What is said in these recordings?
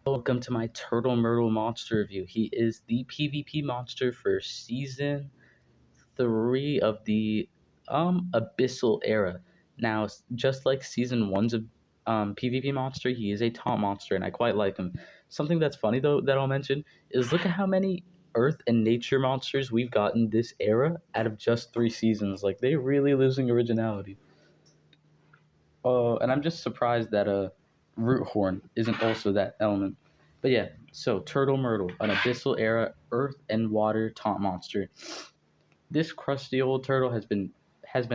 Welcome to my Turtle Myrtle monster review. He is the PvP monster for season 3 of the Abyssal era. Now, just like season 1's PvP monster, he is a taunt monster, and I quite like him. Something that's funny though that I'll mention is look at how many Earth and Nature monsters we've gotten this era out of just 3 seasons. Like they're really losing originality. And I'm just surprised that Root Horn isn't also that element. But yeah, so Turtle Myrtle, an Abyssal era Earth and Water taunt monster. This crusty old turtle has been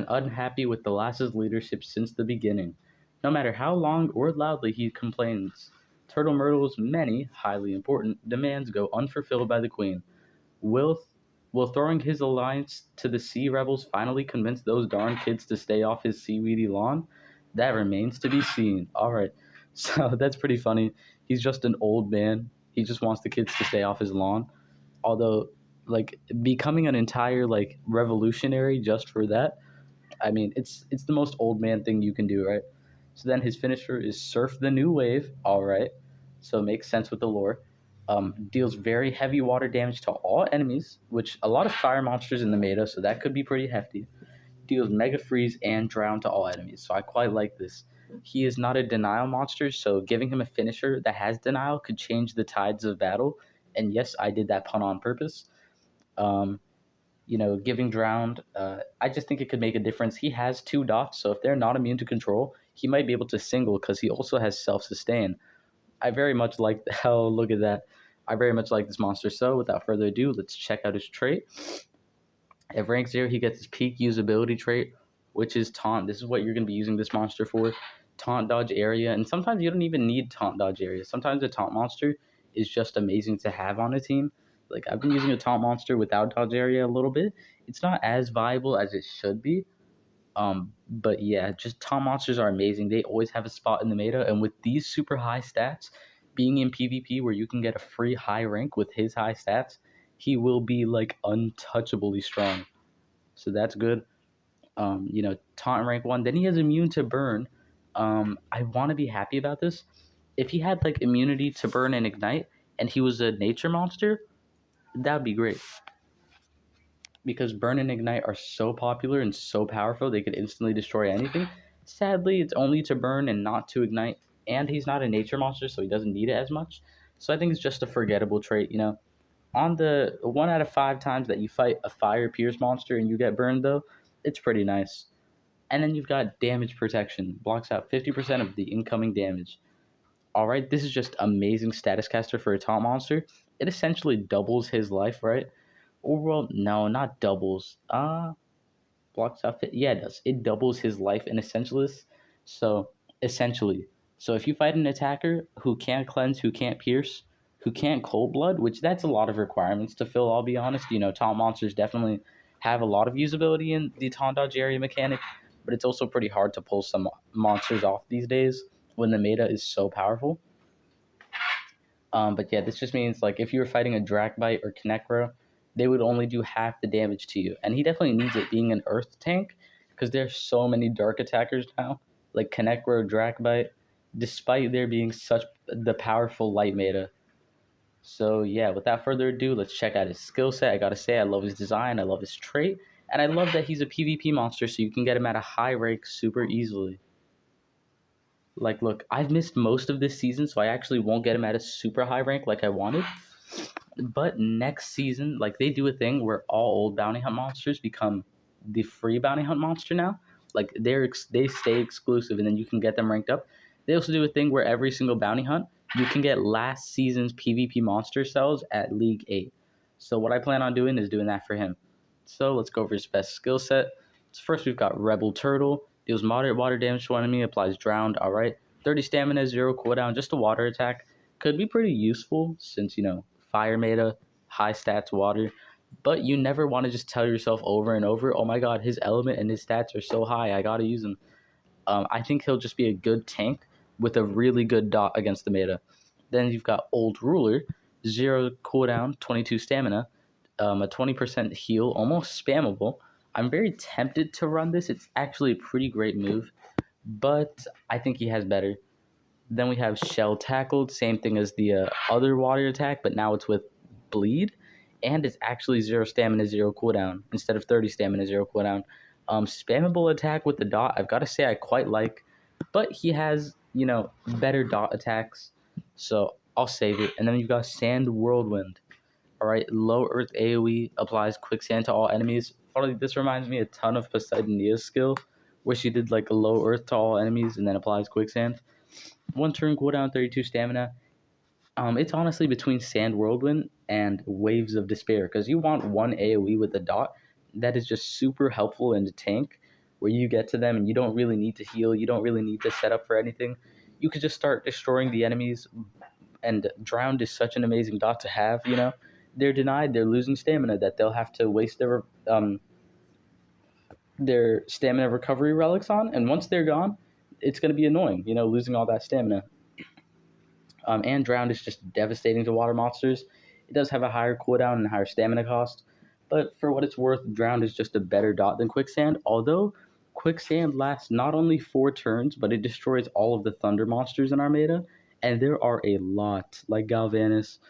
unhappy with the Lass's leadership since the beginning. No matter how long or loudly he complains, Turtle Myrtle's many, highly important, demands go unfulfilled by the Queen. Will will throwing his alliance to the Sea Rebels finally convince those darn kids to stay off his seaweedy lawn? That remains to be seen. Alright, so that's pretty funny. He's just an old man. He just wants the kids to stay off his lawn. Although, like, becoming an entire, like, revolutionary just for that, I mean, it's the most old man thing you can do, right? So then his finisher is Surf the New Wave. Alright, so it makes sense with the lore. Deals very heavy water damage to all enemies, which a lot of fire monsters in the meta, so that could be pretty hefty. Deals Mega Freeze and Drown to all enemies, so I quite like this. He is not a denial monster, so giving him a finisher that has denial could change the tides of battle. And yes, I did that pun on purpose. Um, giving Drowned, I just think it could make a difference. He has 2 dots, so if they're not immune to control, he might be able to single because he also has self-sustain. I very much like how, look at that. I very much like this monster. So without further ado, let's check out his trait. At rank 0, he gets his peak usability trait, which is Taunt. This is what you're going to be using this monster for. Taunt dodge area, and sometimes you don't even need taunt dodge area. Sometimes a taunt monster is just amazing to have on a team. Like, I've been using a taunt monster without dodge area a little bit. It's not as viable as it should be. But yeah, just taunt monsters are amazing. They always have a spot in the meta, and with these super high stats, being in PvP where you can get a free high rank with his high stats, he will be like untouchably strong. So that's good. Taunt rank 1. Then he has immune to burn. I want to be happy about this. If he had like immunity to burn and ignite, and he was a nature monster, that'd be great. Because burn and ignite are so popular and so powerful, they could instantly destroy anything. Sadly, it's only to burn and not to ignite, and he's not a nature monster, so he doesn't need it as much. So I think it's just a forgettable trait. On the 1 out of 5 times that you fight a fire pierce monster and you get burned, though, it's pretty nice. And then you've got damage protection, blocks out 50% of the incoming damage. Alright, this is just amazing status caster for a taunt monster. It essentially doubles his life, right? Or, well, no, not doubles. Blocks out, yeah, it does. It doubles his life in Essentialist. So, essentially. So if you fight an attacker who can't cleanse, who can't pierce, who can't cold blood, which that's a lot of requirements to fill, I'll be honest. Taunt monsters definitely have a lot of usability in the taunt dodge area mechanic, but it's also pretty hard to pull some monsters off these days when the meta is so powerful. But yeah, this just means like if you were fighting a Drakbite or Kinecro, they would only do half the damage to you. And he definitely needs it being an Earth tank because there's so many dark attackers now, like Kinecro, Drakbite, despite there being such the powerful light meta. So yeah, without further ado, let's check out his skill set. I gotta say, I love his design, I love his trait, and I love that he's a PvP monster, so you can get him at a high rank super easily. Like, look, I've missed most of this season, so I actually won't get him at a super high rank like I wanted. But next season, like, they do a thing where all old bounty hunt monsters become the free bounty hunt monster now. Like, they stay exclusive, and then you can get them ranked up. They also do a thing where every single bounty hunt, you can get last season's PvP monster cells at League 8. So what I plan on doing is doing that for him. So let's go over his best skill set. So first we've got Rebel Turtle. Deals moderate water damage to one enemy, applies Drowned. Alright. 30 stamina, 0 cooldown, just a water attack. Could be pretty useful since, fire meta, high stats, water. But you never want to just tell yourself over and over, oh my god, his element and his stats are so high, I gotta use him. I think he'll just be a good tank with a really good dot against the meta. Then you've got Old Ruler, 0 cooldown, 22 stamina, a 20% heal, almost spammable. I'm very tempted to run this. It's actually a pretty great move, but I think he has better. Then we have Shell Tackled, same thing as the other water attack, but now it's with Bleed, and it's actually 0 stamina, 0 cooldown, instead of 30 stamina, 0 cooldown. Spammable attack with the dot, I've got to say I quite like, but he has, better dot attacks, so I'll save it. And then you've got Sand Whirlwind. Alright, Low Earth AoE applies Quicksand to all enemies. Funny, this reminds me a ton of Poseidonia's skill, where she did like a Low Earth to all enemies and then applies Quicksand. 1 turn cooldown, 32 stamina. It's honestly between Sand Whirlwind and Waves of Despair, because you want one AoE with a dot that is just super helpful in the tank, where you get to them and you don't really need to heal, you don't really need to set up for anything. You could just start destroying the enemies, and Drowned is such an amazing dot to have, They're denied, they're losing stamina, that they'll have to waste their stamina recovery relics on, and once they're gone, it's going to be annoying, losing all that stamina. And Drowned is just devastating to water monsters. It does have a higher cooldown and higher stamina cost, but for what it's worth, Drowned is just a better dot than Quicksand, although Quicksand lasts not only 4 turns, but it destroys all of the thunder monsters in our meta, and there are a lot, like Galvanus,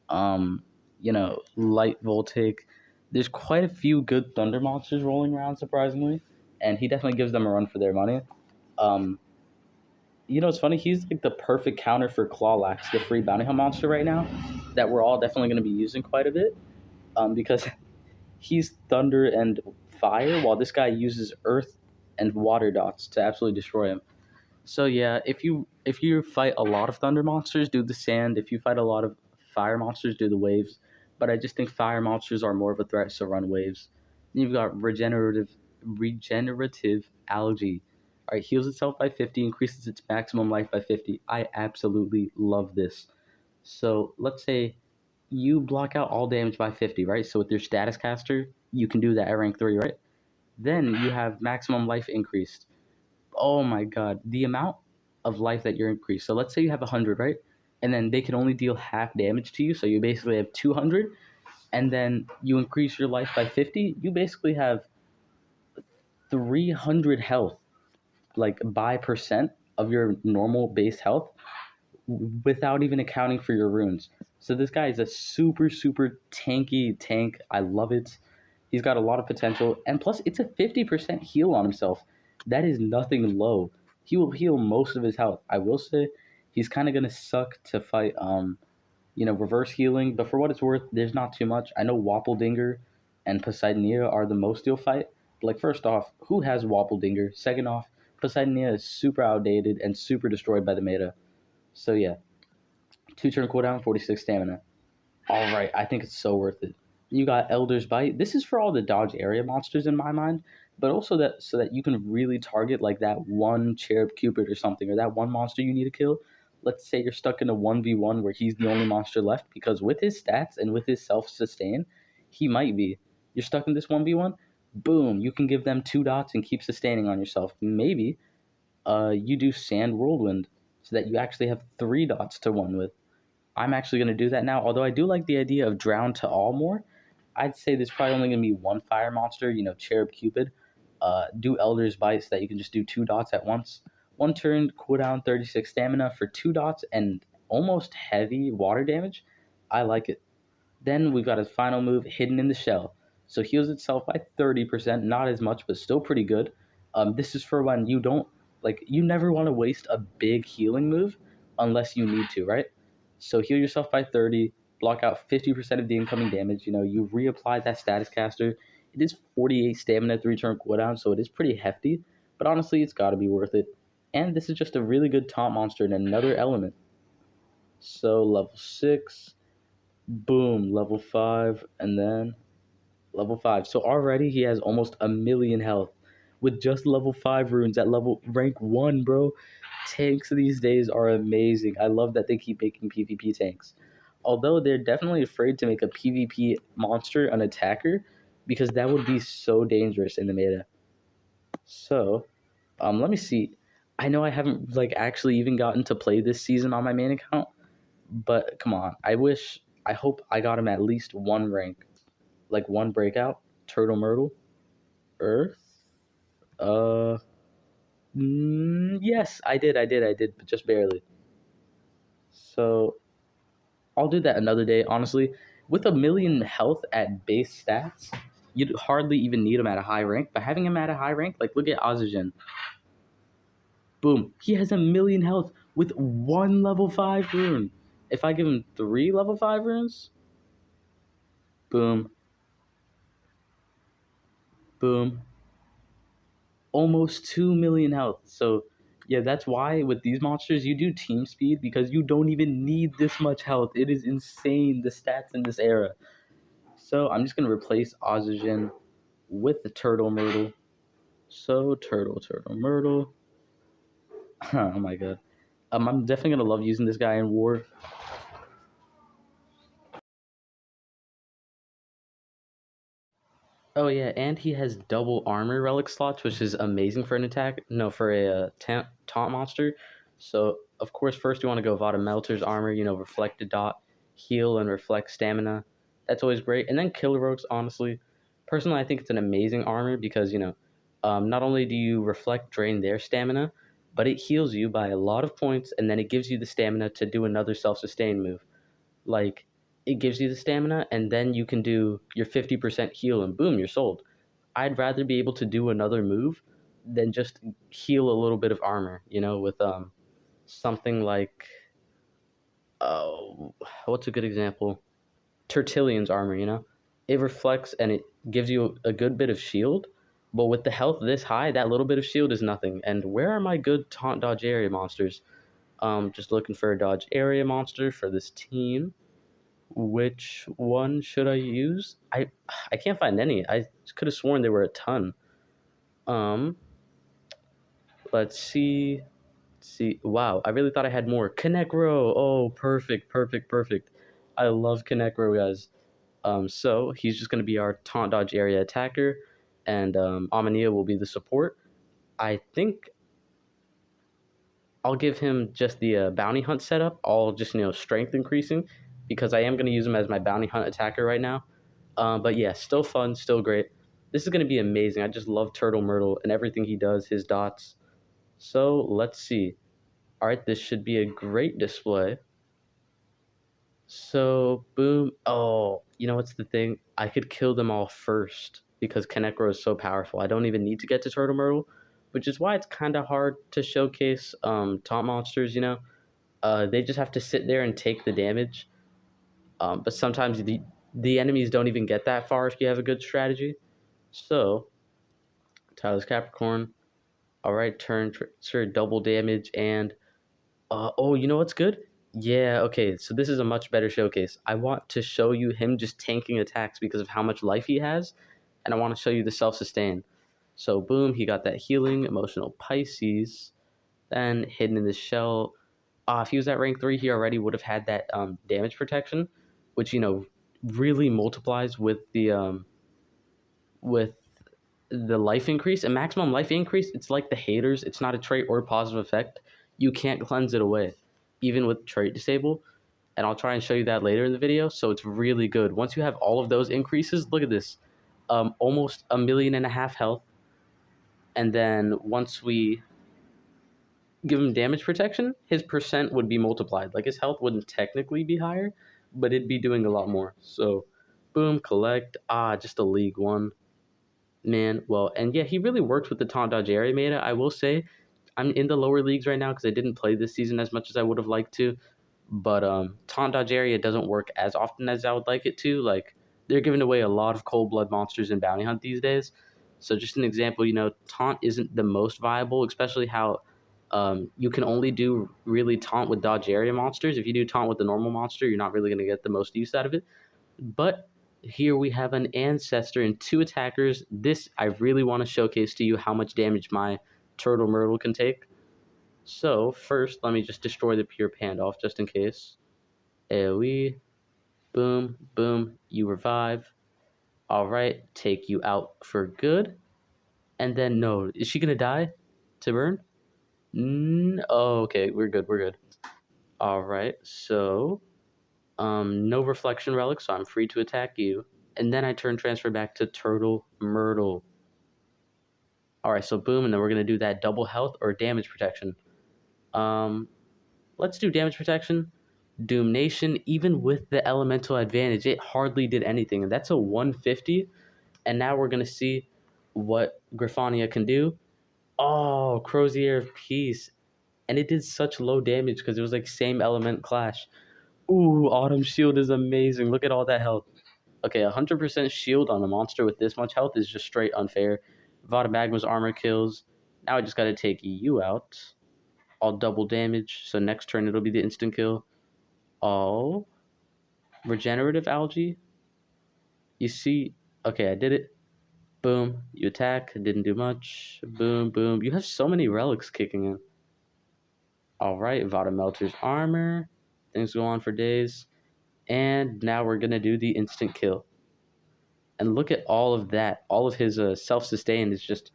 Light Voltic. There's quite a few good thunder monsters rolling around, surprisingly, and he definitely gives them a run for their money. It's funny, he's like the perfect counter for Clawlax, the free bounty hunt monster right now, that we're all definitely going to be using quite a bit, because he's thunder and fire, while this guy uses earth and water dots to absolutely destroy him. So yeah, if you fight a lot of thunder monsters, do the sand. If you fight a lot of fire monsters, do the waves. But I just think fire monsters are more of a threat, so run waves. Then you've got regenerative algae. All right, heals itself by 50, increases its maximum life by 50. I absolutely love this. So let's say you block out all damage by 50, right? So with your status caster, you can do that at rank 3, right? Then you have maximum life increased. Oh my god, the amount of life that you're increased. So let's say you have 100, right? And then they can only deal half damage to you, so you basically have 200, and then you increase your life by 50, you basically have 300 health, like by percent of your normal base health, without even accounting for your runes. So this guy is a super, super tanky tank. I love it. He's got a lot of potential, and plus it's a 50% heal on himself. That is nothing low. He will heal most of his health. I will say he's kind of gonna suck to fight reverse healing, but for what it's worth, there's not too much. I know Wappledinger and Poseidonia are the most you'll fight. But like, first off, who has Wappledinger? Second off, Poseidonia is super outdated and super destroyed by the meta. So yeah, 2 turn cooldown, 46 stamina. All right, I think it's so worth it. You got Elder's Bite. This is for all the dodge area monsters in my mind, but also that so that you can really target like that one Cherub Cupid or something, or that one monster you need to kill. Let's say you're stuck in a 1v1 where he's the only monster left, because with his stats and with his self-sustain, he might be. You're stuck in this 1v1, boom, you can give them 2 dots and keep sustaining on yourself. Maybe you do Sand Whirlwind so that you actually have 3 dots to 1 with. I'm actually going to do that now. Although I do like the idea of Drown to all more, I'd say there's probably only going to be one fire monster, Cherub Cupid. Do Elder's Bite so that you can just do 2 dots at once. 1 turn, cooldown, 36 stamina for 2 dots and almost heavy water damage. I like it. Then we've got his final move, Hidden in the Shell. So heals itself by 30%, not as much, but still pretty good. This is for when you don't, you never want to waste a big healing move unless you need to, right? So heal yourself by 30, block out 50% of the incoming damage. You reapply that status caster. It is 48 stamina, 3 turn cooldown, so it is pretty hefty, but honestly, it's got to be worth it. And this is just a really good taunt monster in another element. So level 6, boom, level 5, and then level 5. So already he has almost a million health with just level 5 runes at rank 1, bro. Tanks these days are amazing. I love that they keep making PvP tanks. Although they're definitely afraid to make a PvP monster an attacker, because that would be so dangerous in the meta. So, let me see. I know I haven't actually even gotten to play this season on my main account, but come on. I hope I got him at least 1 rank, like 1 breakout. Turtle Murtle, Earth. Yes, I did, but just barely. So I'll do that another day. Honestly, with a million health at base stats, you'd hardly even need him at a high rank. But having him at a high rank, like look at Azujen. Boom, he has a million health with one level 5 rune. If I give him 3 level 5 runes, boom, boom, almost 2 million health. So yeah, that's why with these monsters you do team speed, because you don't even need this much health. It is insane, the stats in this era. So I'm just gonna replace Oxygen with the Turtle Myrtle. So Turtle Myrtle. Oh my god. I'm definitely gonna love using this guy in war. Oh yeah, and he has double armor relic slots, which is amazing for an attack. No, for a taunt monster. So of course, first you want to go Vada Melter's armor. You know, reflected dot, heal and reflect stamina. That's always great. And then Killer Rogues, honestly, personally, I think it's an amazing armor because not only do you reflect drain their stamina, but it heals you by a lot of points, and then it gives you the stamina to do another self-sustain move. Like, it gives you the stamina, and then you can do your 50% heal, and boom, you're sold. I'd rather be able to do another move than just heal a little bit of armor, with something like, oh, what's a good example? Tertullian's armor, it reflects and it gives you a good bit of shield, but with the health this high, that little bit of shield is nothing. And where are my good taunt dodge area monsters? Just looking for a dodge area monster for this team. Which one should I use? I can't find any. I could have sworn there were a ton. Um, let's see. Wow, I really thought I had more. Connecro. Oh, perfect, perfect, perfect. I love Connecro, guys. So he's just gonna be our taunt dodge area attacker, and Amania will be the support. I think I'll give him just the bounty hunt setup, all just strength increasing, because I am gonna use him as my bounty hunt attacker right now. But yeah, still fun, still great. This is going to be amazing. I just love Turtle Myrtle and everything he does, his dots. So let's see. All right, this should be a great display. So, boom. Oh, you know what's the thing? I could kill them all first because Kanekro is so powerful. I don't even need to get to Turtle Myrtle, which is why it's kind of hard to showcase taunt monsters, They just have to sit there and take the damage. But sometimes the enemies don't even get that far if you have a good strategy. So, Tyler's Capricorn. All right, turn transfer, double damage, and oh, you know what's good? Yeah, okay. So this is a much better showcase. I want to show you him just tanking attacks because of how much life he has, and I want to show you the self-sustain. So boom, he got that healing, emotional Pisces, then hidden in the shell. If he was at rank 3, he already would have had that damage protection, which really multiplies with the life increase and maximum life increase. It's like the haters. It's not a trait or a positive effect. You can't cleanse it away, even with trait disable. And I'll try and show you that later in the video. So it's really good. Once you have all of those increases, look at this. Almost 1.5 million health. And then once we give him damage protection, his percent would be multiplied. Like his health wouldn't technically be higher, but it'd be doing a lot more. So boom, collect. Just a League 1. Man, well, and yeah, he really works with the Taunt Dodge area meta. I will say, I'm in the lower leagues right now because I didn't play this season as much as I would have liked to. But Taunt Dodge area doesn't work as often as I would like it to. Like, they're giving away a lot of cold blood monsters in Bounty Hunt these days. So just an example, Taunt isn't the most viable, especially how you can only do really Taunt with Dodge area monsters. If you do Taunt with the normal monster, you're not really going to get the most use out of it. But here we have an Ancestor and 2 attackers. This, I really want to showcase to you how much damage my Turtle Myrtle can take. So, first, let me just destroy the pure Pandolf just in case. AoE. Boom, boom. You revive. Alright, take you out for good. And then, no, is she going to die to burn? Oh, okay, we're good, we're good. Alright, so no reflection relic, so I'm free to attack you. And then I turn transfer back to Turtle Myrtle. Alright, so boom, and then we're going to do that double health or damage protection. Let's do damage protection. Doom Nation, even with the elemental advantage, it hardly did anything. And that's a 150. And now we're going to see what Griffonia can do. Oh, Crozier of Peace. And it did such low damage because it was like same element clash. Ooh, Autumn Shield is amazing. Look at all that health. Okay, 100% shield on a monster with this much health is just straight unfair. Vada Magma's armor kills. Now I just got to take you out. All double damage. So next turn it'll be the instant kill. All regenerative algae. You see, okay, I did it. Boom, you attack. Didn't do much. Boom, boom. You have so many relics kicking in. All right, Vada Melter's armor. Things go on for days. And now we're going to do the instant kill. And look at all of that. All of his self-sustain is just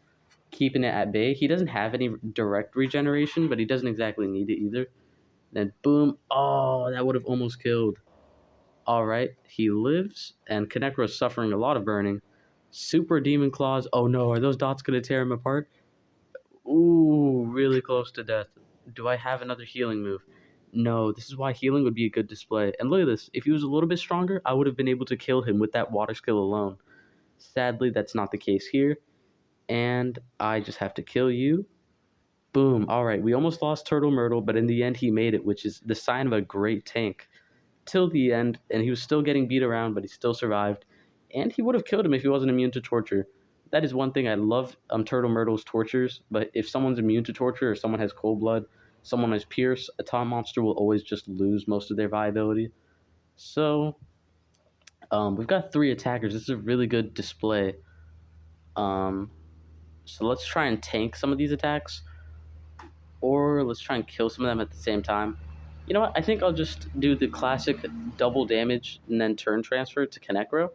keeping it at bay. He doesn't have any direct regeneration, but he doesn't exactly need it either. Then boom. Oh, that would have almost killed. All right, he lives, and Connecro is suffering a lot of burning. Super Demon Claws. Oh no, are those dots going to tear him apart? Ooh, really close to death. Do I have another healing move? No, this is why healing would be a good display. And look at this. If he was a little bit stronger, I would have been able to kill him with that water skill alone. Sadly, that's not the case here. And I just have to kill you. Boom. All right, we almost lost Turtle Myrtle, but in the end, he made it, which is the sign of a great tank. Till the end, and he was still getting beat around, but he still survived. And he would have killed him if he wasn't immune to torture. That is one thing I love Turtle Myrtle's tortures, but if someone's immune to torture or someone has cold blood, someone has pierce, a Taunt monster will always just lose most of their viability. So, we've got 3 attackers. This is a really good display. So let's try and tank some of these attacks, or let's try and kill some of them at the same time. You know what? I think I'll just do the classic double damage and then turn transfer to Connecro.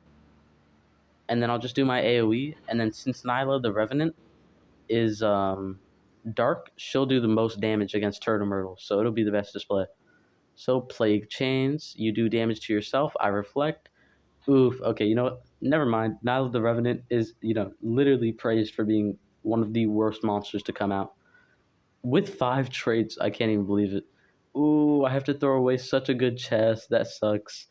And then I'll just do my AoE. And then since Nyla the Revenant is dark, she'll do the most damage against Turtle Myrtle. So it'll be the best display. So Plague Chains, you do damage to yourself. I reflect. Oof. Okay, you know what? Never mind. Nyla the Revenant is, literally praised for being one of the worst monsters to come out. With 5 traits, I can't even believe it. Ooh, I have to throw away such a good chest. That sucks.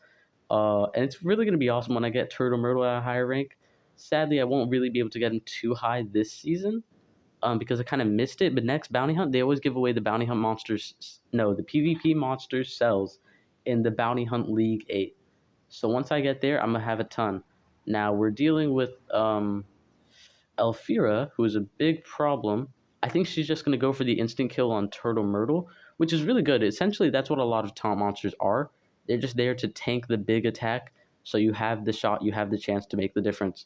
And it's really going to be awesome when I get Turtle Myrtle at a higher rank. Sadly, I won't really be able to get him too high this season because I kind of missed it. But next Bounty Hunt, they always give away the Bounty Hunt monsters. No, the PvP monsters cells in the Bounty Hunt League 8. So once I get there, I'm going to have a ton. Now, we're dealing with Elfira, who is a big problem. I think she's just going to go for the instant kill on Turtle Myrtle, which is really good. Essentially, that's what a lot of Taunt monsters are. They're just there to tank the big attack, so you have the shot, you have the chance to make the difference.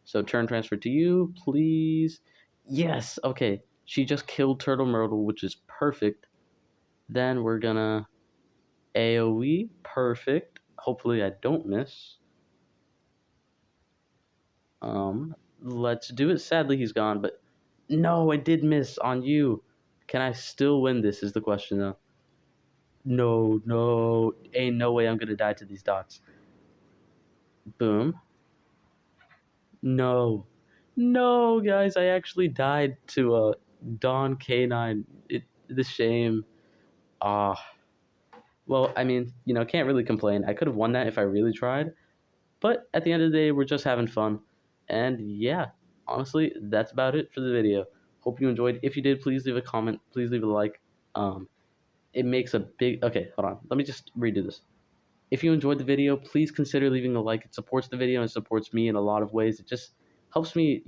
So turn transfer to you, please. Yes, okay. She just killed Turtle Myrtle, which is perfect. Then we're gonna AoE, perfect. Hopefully I don't miss. Let's do it. Sadly, he's gone, but no, I did miss on you. Can I still win this is the question, though. No. Ain't no way I'm going to die to these dots. Boom. No, guys, I actually died to Dawn K9. The shame. Well, I mean, can't really complain. I could have won that if I really tried. But at the end of the day, we're just having fun. And yeah, honestly, that's about it for the video. Hope you enjoyed. If you did, please leave a comment. Please leave a like. It makes a big... Okay, hold on. Let me just redo this. If you enjoyed the video, please consider leaving a like. It supports the video and supports me in a lot of ways. It just helps me,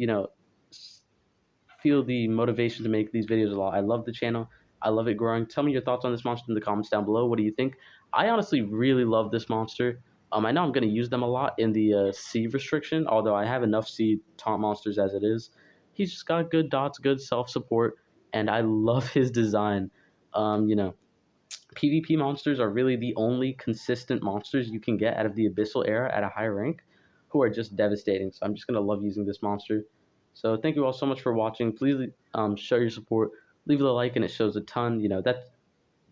feel the motivation to make these videos a lot. I love the channel. I love it growing. Tell me your thoughts on this monster in the comments down below. What do you think? I honestly really love this monster. I know I'm going to use them a lot in the C restriction, although I have enough C taunt monsters as it is. He's just got good dots, good self-support, and I love his design. PvP monsters are really the only consistent monsters you can get out of the Abyssal era at a high rank who are just devastating. So I'm just going to love using this monster. So thank you all so much for watching. Please show your support. Leave a like and it shows a ton.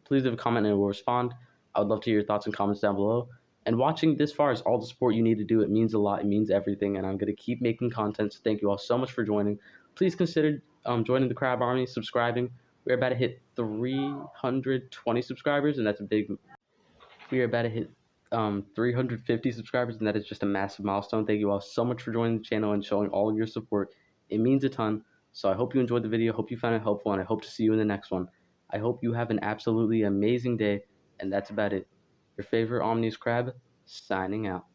Please leave a comment and it will respond. I would love to hear your thoughts and comments down below. And watching this far is all the support you need to do. It means a lot. It means everything. And I'm going to keep making content. So thank you all so much for joining. Please consider joining the Crab Army, subscribing. We're about to hit 320 subscribers, and that's a big We are about to hit 350 subscribers, and that is just a massive milestone. Thank you all so much for joining the channel and showing all of your support. It means a ton. So I hope you enjoyed the video. Hope you found it helpful, and I hope to see you in the next one. I hope you have an absolutely amazing day, and that's about it. Your favorite Omni-Crab, signing out.